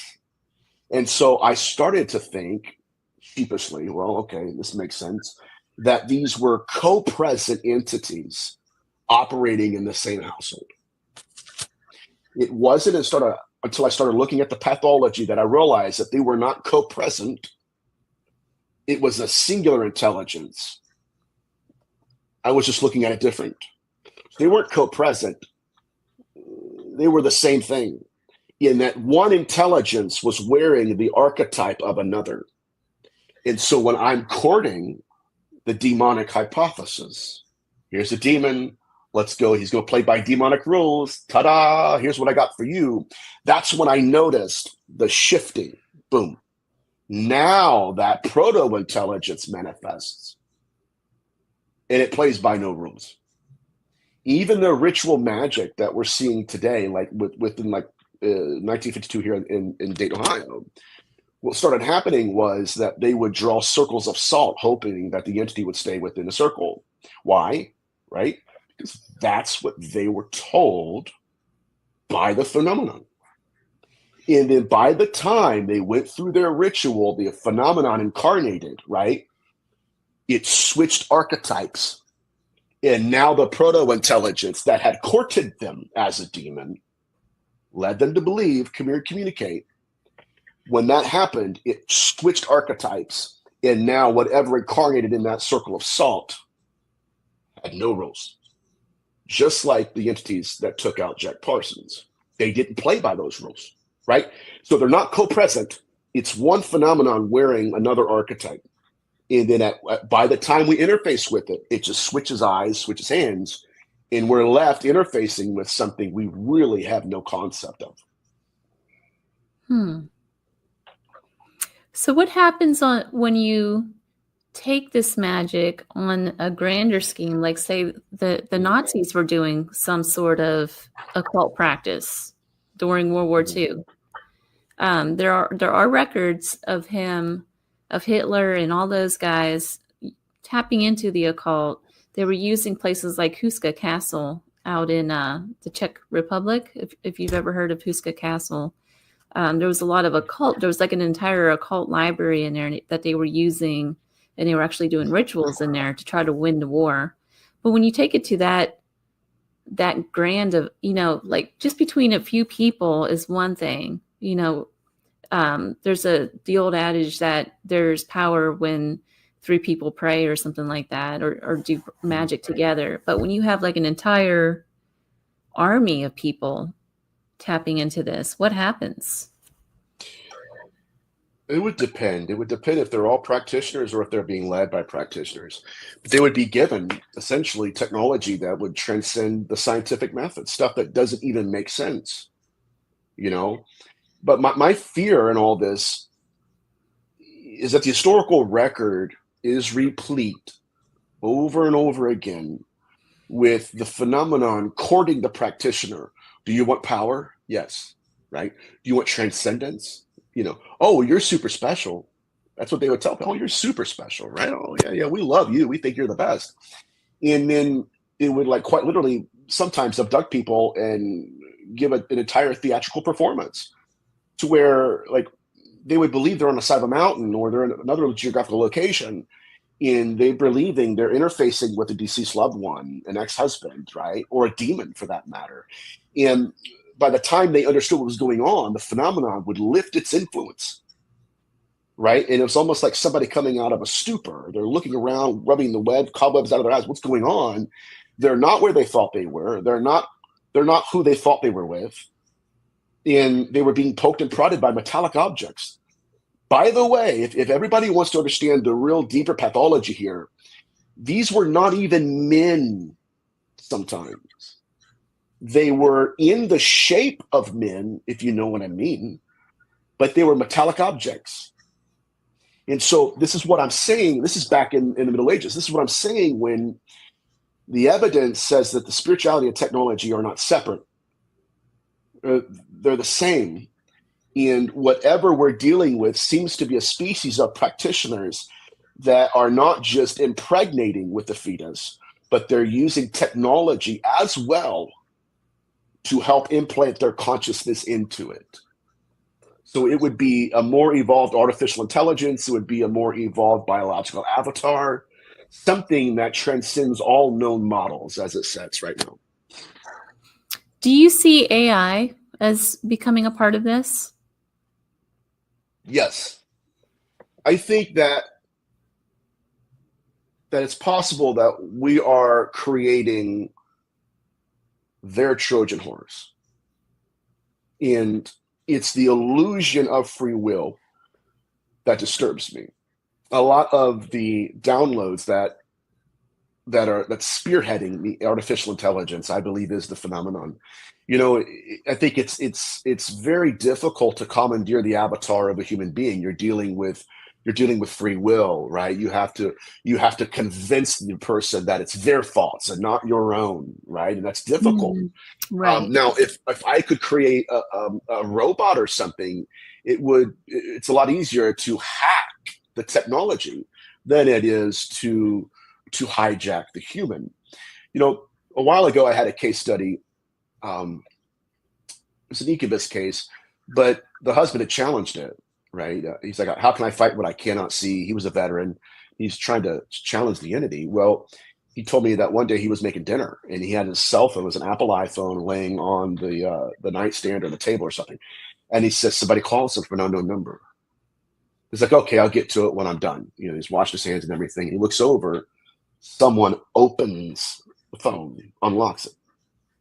And so I started to think sheepishly, well, okay, this makes sense, that these were co-present entities operating in the same household. It wasn't until I started looking at the pathology that I realized that they were not co-present. It was a singular intelligence. I was just looking at it different. They weren't co-present. They were the same thing, in that one intelligence was wearing the archetype of another. And so when I'm courting the demonic hypothesis, here's a demon, let's go, he's going to play by demonic rules, ta-da, here's what I got for you. That's when I noticed the shifting, boom. Now that proto-intelligence manifests, and it plays by no rules. Even the ritual magic that we're seeing today, like within like 1952 here in Dayton, Ohio. What started happening was that they would draw circles of salt, hoping that the entity would stay within the circle. Why? Right? Because that's what they were told by the phenomenon. And then by the time they went through their ritual, the phenomenon incarnated, right? It switched archetypes. And now the proto-intelligence that had courted them as a demon led them to believe, communicate. When that happened, it switched archetypes. And now whatever incarnated in that circle of salt had no rules. Just like the entities that took out Jack Parsons. They didn't play by those rules, right? So they're not co-present. It's one phenomenon wearing another archetype. And then by the time we interface with it, it just switches eyes, switches hands, and we're left interfacing with something we really have no concept of. So what happens when you take this magic on a grander scheme, like say the Nazis were doing some sort of occult practice during World War II? There are records of Hitler and all those guys tapping into the occult. They were using places like Huska Castle out in the Czech Republic. If you've ever heard of Huska Castle, there was a lot of occult. There was like an entire occult library in there that they were using, and they were actually doing rituals in there to try to win the war. But when you take it to that grand of, like just between a few people is one thing, there's the old adage that there's power when 3 people pray or something like that, or do magic together. But when you have like an entire army of people tapping into this, what happens? It would depend. It would depend if they're all practitioners or if they're being led by practitioners. But they would be given essentially technology that would transcend the scientific method, stuff that doesn't even make sense, But my fear in all this is that the historical record is replete over and over again with the phenomenon courting the practitioner. Do you want power? Yes. Right? Do you want transcendence? Oh, you're super special. That's what they would tell me. Oh, you're super special, right? Oh, yeah, we love you. We think you're the best. And then it would like quite literally sometimes abduct people and give an entire theatrical performance to where like they would believe they're on the side of a mountain or they're in another geographical location, and they're believing they're interfacing with a deceased loved one, an ex-husband, right? Or a demon for that matter. And by the time they understood what was going on, the phenomenon would lift its influence, right? And it was almost like somebody coming out of a stupor. They're looking around, rubbing the cobwebs out of their eyes. What's going on? They're not where they thought they were. They're not who they thought they were with. And they were being poked and prodded by metallic objects. By the way, if everybody wants to understand the real deeper pathology here, these were not even men sometimes. They were in the shape of men, if you know what I mean, but they were metallic objects. And so this is what I'm saying. This is back in the Middle Ages. This is what I'm saying when the evidence says that the spirituality and technology are not separate. They're the same. And whatever we're dealing with seems to be a species of practitioners that are not just impregnating with the fetus, but they're using technology as well to help implant their consciousness into it. So it would be a more evolved artificial intelligence. It would be a more evolved biological avatar, something that transcends all known models as it sets right now. Do you see AI as becoming a part of this? Yes. I think that it's possible that we are creating their Trojan horse. And it's the illusion of free will that disturbs me. A lot of the downloads that's spearheading the artificial intelligence, I believe, is the phenomenon. I think it's very difficult to commandeer the avatar of a human being. You're dealing with you're dealing with free will, right? You have to convince the person that it's their thoughts and not your own, right? And that's difficult. Right. Now, if I could create a robot or something, it's a lot easier to hack the technology than it is to hijack the human. A while ago, I had a case study. It was an incubus case, but the husband had challenged it, right? He's like, how can I fight what I cannot see? He was a veteran. He's trying to challenge the entity. Well, he told me that one day he was making dinner and he had his cell phone, it was an Apple iPhone, laying on the nightstand or the table or something. And he says, somebody calls him from an unknown number. He's like, okay, I'll get to it when I'm done. He's washed his hands and everything. He looks over, someone opens the phone, unlocks it.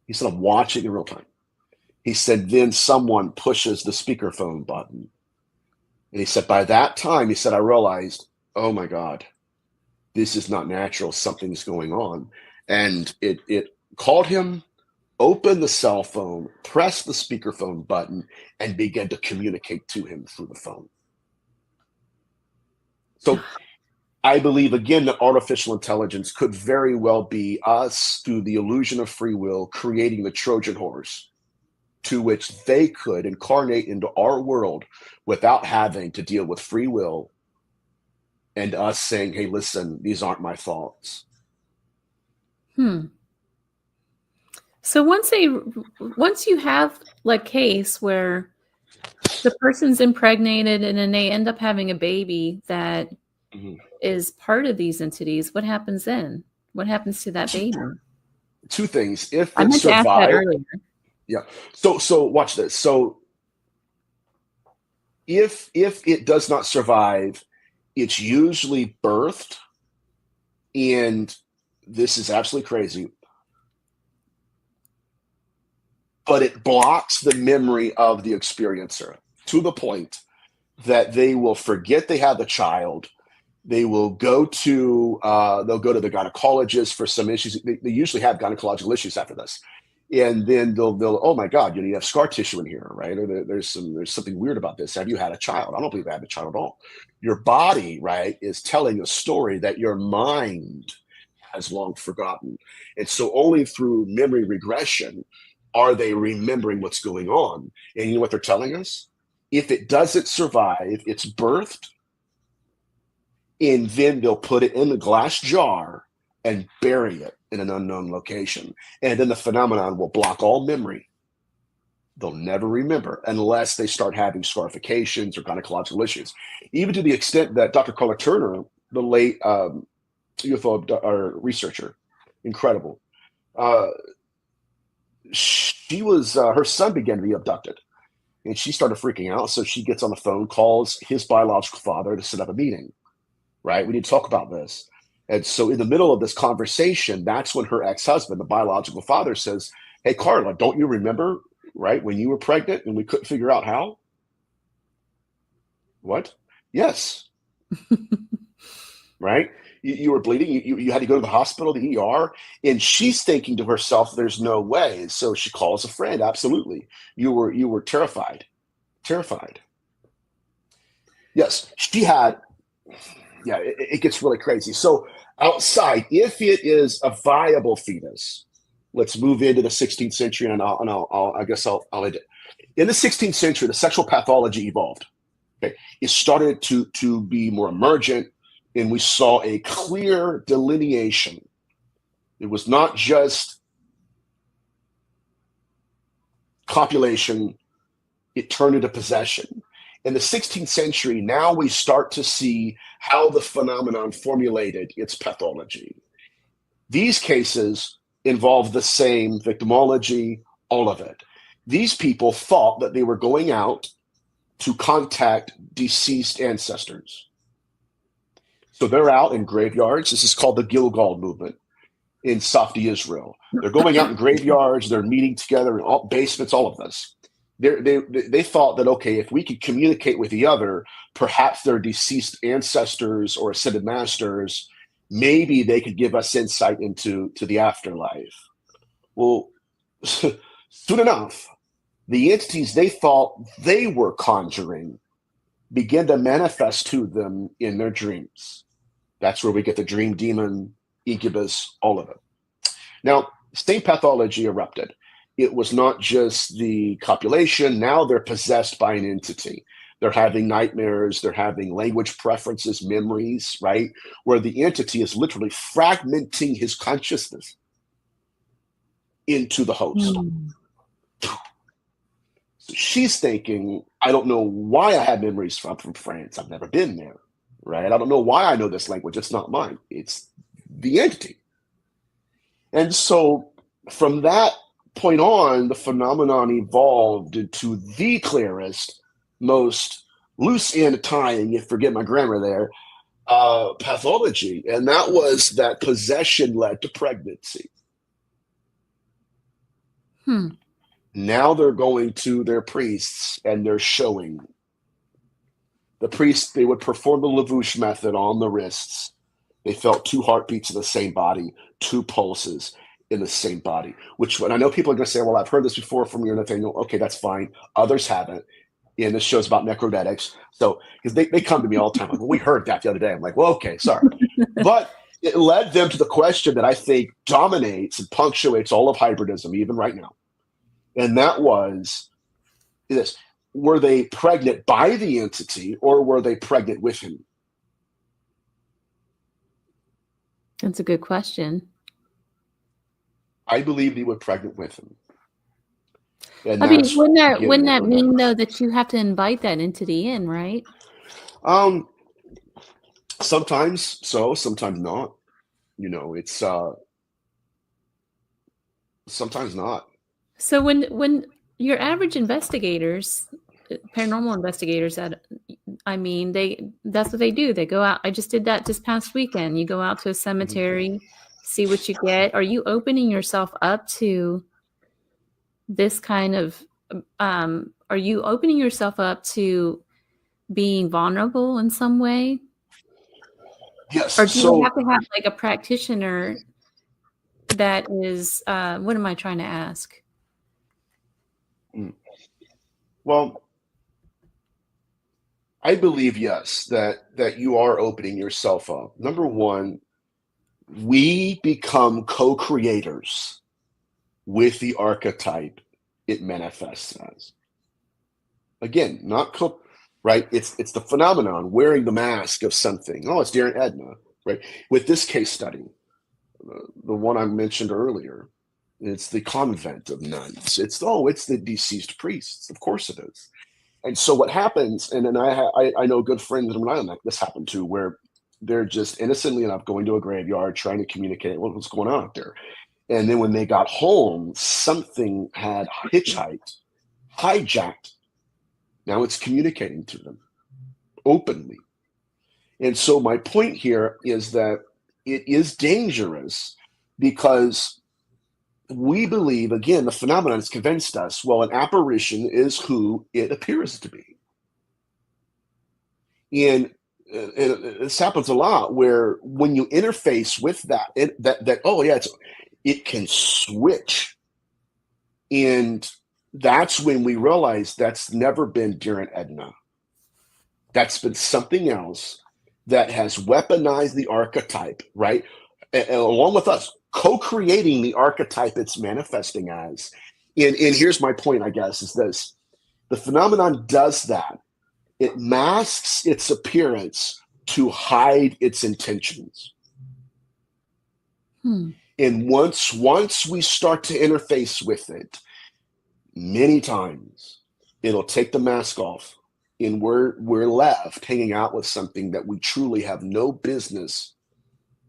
He said, I'm watching in real time. He said, then someone pushes the speakerphone button. And he said, by that time, he said, I realized, oh my God, this is not natural. Something's going on. And it called him, opened the cell phone, pressed the speakerphone button, and began to communicate to him through the phone. So I believe, again, that artificial intelligence could very well be us, through the illusion of free will, creating the Trojan horse to which they could incarnate into our world without having to deal with free will and us saying, hey, listen, these aren't my thoughts. So once you have a case where the person's impregnated and then they end up having a baby that is part of these entities, what happens then? What happens to that baby? Two things. If I it meant to ask that survived, earlier. yeah. So watch this. So if it does not survive, it's usually birthed, and this is absolutely crazy, but it blocks the memory of the experiencer to the point that they will forget they had the child. They will go to they'll go to the gynecologist for some issues. They usually have gynecological issues after this, and then they'll oh my God, you have scar tissue in here, right? Or there's something weird about this. Have you had a child? I don't believe I had a child at all. Your body, right, is telling a story that your mind has long forgotten, and so only through memory regression are they remembering what's going on. And you know what they're telling us? If it doesn't survive, it's birthed, and then they'll put it in the glass jar and bury it in an unknown location. And then the phenomenon will block all memory. They'll never remember unless they start having scarifications or gynecological issues. Even to the extent that Dr. Carla Turner, the late UFO researcher, incredible, she was her son began to be abducted, and she started freaking out. So she gets on the phone, calls his biological father to set up a meeting. Right, we need to talk about this. And so in the middle of this conversation, that's when her ex-husband, the biological father, says, hey, Carla, don't you remember, right, when you were pregnant and we couldn't figure out how? What? Yes. Right? You were bleeding. You had to go to the hospital, the ER. And she's thinking to herself, there's no way. And so she calls a friend. Absolutely. You were terrified. Terrified. Yes, she had. Yeah, it gets really crazy. So outside, if it is a viable fetus, let's move into the 16th century, and I guess I'll end it. In the 16th century, the sexual pathology evolved. Okay, it started to be more emergent, and we saw a clear delineation. It was not just copulation; it turned into possession. In the 16th century, now we start to see how the phenomenon formulated its pathology. These cases involve the same victimology, all of it. These people thought that they were going out to contact deceased ancestors. So they're out in graveyards. This is called the Gilgal movement in Safdi, Israel. They're going out in graveyards. They're meeting together in all basements, all of this. They thought that, okay, if we could communicate with the other, perhaps their deceased ancestors or ascended masters, maybe they could give us insight into the afterlife. Well, soon enough, the entities they thought they were conjuring begin to manifest to them in their dreams. That's where we get the dream demon, incubus, all of it. Now, same pathology erupted. It was not just the copulation. Now they're possessed by an entity. They're having nightmares. They're having language preferences, memories, right? Where the entity is literally fragmenting his consciousness into the host. So she's thinking, I don't know why I have memories from France. I've never been there, right? I don't know why I know this language. It's not mine. It's the entity. And so from that point on, the phenomenon evolved into the clearest, most loose end tying, if forget my grammar there, pathology. And that was that possession led to pregnancy. Now they're going to their priests and they're showing. The priests, they would perform the Lavouche method on the wrists. They felt 2 heartbeats in the same body, 2 pulses in the same body, which when I know people are going to say, well, I've heard this before from you, Nathaniel. Okay, that's fine. Others haven't. And this show's about necronetics. So, because they come to me all the time, like, well, we heard that the other day. I'm like, well, okay, sorry. But it led them to the question that I think dominates and punctuates all of hybridism, even right now. And that was this: were they pregnant by the entity or were they pregnant with him? That's a good question. I believe they were pregnant with him. And I mean, wouldn't that mean though that you have to invite that entity in, right? Sometimes so, sometimes not. You know, it's sometimes not. So when your average investigators, paranormal investigators, that's what they do. They go out. I just did that this past weekend. You go out to a cemetery, see what you get. Are you opening yourself up to this kind of? Are you opening yourself up to being vulnerable in some way? Yes. Or do you have to have like a practitioner that is? What am I trying to ask? Well, I believe, yes, that you are opening yourself up. Number one, we become co-creators with the archetype it manifests as. Again, not right? It's the phenomenon, wearing the mask of something. Oh, it's Darren Edna, right? With this case study, the one I mentioned earlier, it's the convent of nuns. It's the deceased priests. Of course it is. And so what happens, and then I know good friends in Rhode Island this happened to, where they're just innocently enough going to a graveyard trying to communicate what's going on out there. And then when they got home, something had hijacked. Now it's communicating to them openly. And so my point here is that it is dangerous because we believe, again, the phenomenon has convinced us, well, an apparition is who it appears to be. And this happens a lot where when you interface with that, it can switch. And that's when we realize that's never been Darren Edna. That's been something else that has weaponized the archetype, right? And along with us, co-creating the archetype it's manifesting as. And here's my point, I guess, is this. The phenomenon does that. It masks its appearance to hide its intentions. And once we start to interface with it, many times it'll take the mask off and we're left hanging out with something that we truly have no business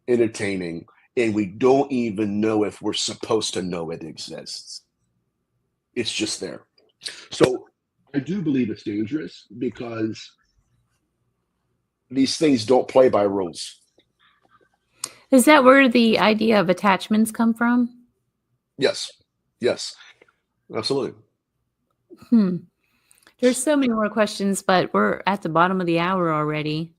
entertaining, and we don't even know if we're supposed to know it exists. It's just there. So I do believe it's dangerous because these things don't play by rules. Is that where the idea of attachments come from? Yes, absolutely. There's so many more questions, but we're at the bottom of the hour already.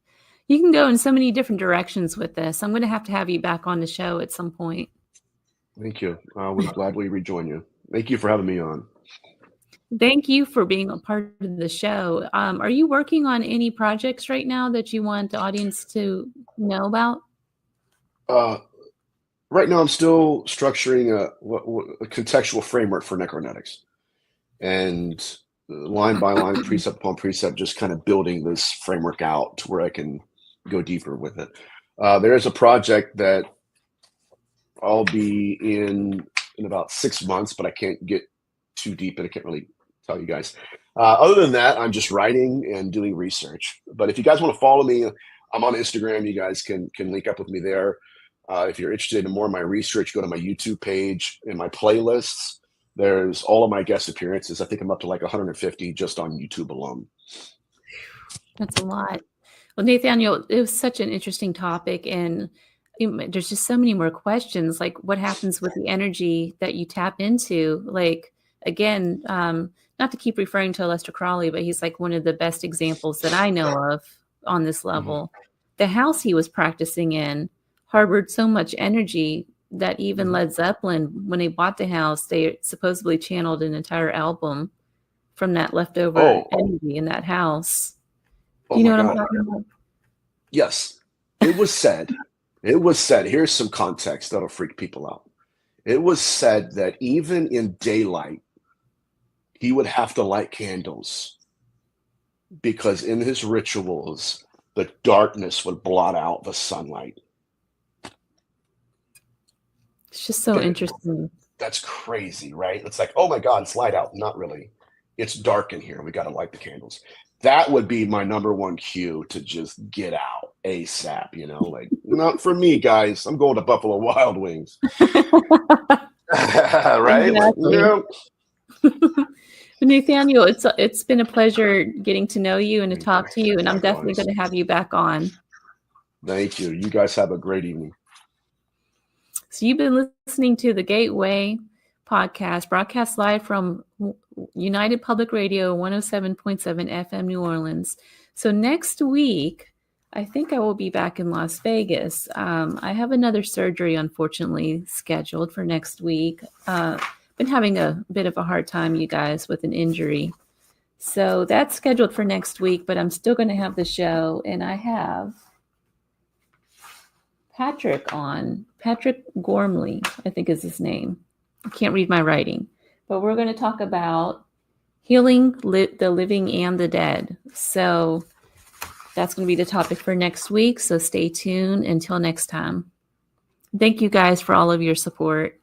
You can go in so many different directions with this. I'm going to have you back on the show at some point. Thank you. I would gladly rejoin you. Thank you for having me on. Thank you for being a part of the show. Are you working on any projects right now that you want the audience to know about? Right now, I'm still structuring a contextual framework for Necronetics, and line by line, precept upon precept, just kind of building this framework out to where I can go deeper with it. There is a project that I'll be in about 6 months, but I can't get too deep, and I can't really tell you guys. Other than that, I'm just writing and doing research. But if you guys want to follow me, I'm on Instagram. You guys can link up with me there. If you're interested in more of my research, go to my YouTube page. In my playlists, there's all of my guest appearances. I think I'm up to like 150 just on YouTube alone. That's a lot. Well, Nathaniel, it was such an interesting topic, and there's just so many more questions. Like, what happens with the energy that you tap into? Like, again, not to keep referring to Aleister Crowley, but he's like one of the best examples that I know of on this level. Mm-hmm. The house he was practicing in harbored so much energy that even Led Zeppelin, when they bought the house, they supposedly channeled an entire album from that leftover energy in that house. Do you know what I'm talking about? Yes. It was said, here's some context that'll freak people out. It was said that even in daylight, he would have to light candles because in his rituals, the darkness would blot out the sunlight. It's just so interesting. That's crazy, right? It's like, oh my God, it's light out. Not really. It's dark in here. We got to light the candles. That would be my number one cue to just get out ASAP, you know, like, not for me, guys. I'm going to Buffalo Wild Wings. Right? Like, you know? Nathaniel, it's been a pleasure getting to know you and to talk to you, and I'm definitely going to have you back on. Thank you. You guys have a great evening. So you've been listening to the Gateway podcast, broadcast live from United Public Radio, 107.7 FM, New Orleans. So next week, I think I will be back in Las Vegas. I have another surgery, unfortunately, scheduled for next week. Been having a bit of a hard time, you guys, with an injury. So that's scheduled for next week, but I'm still going to have the show, and I have Patrick Gormley, I think is his name. I can't read my writing, but we're going to talk about healing the living and the dead. So that's going to be the topic for next week. So stay tuned until next time. Thank you guys for all of your support.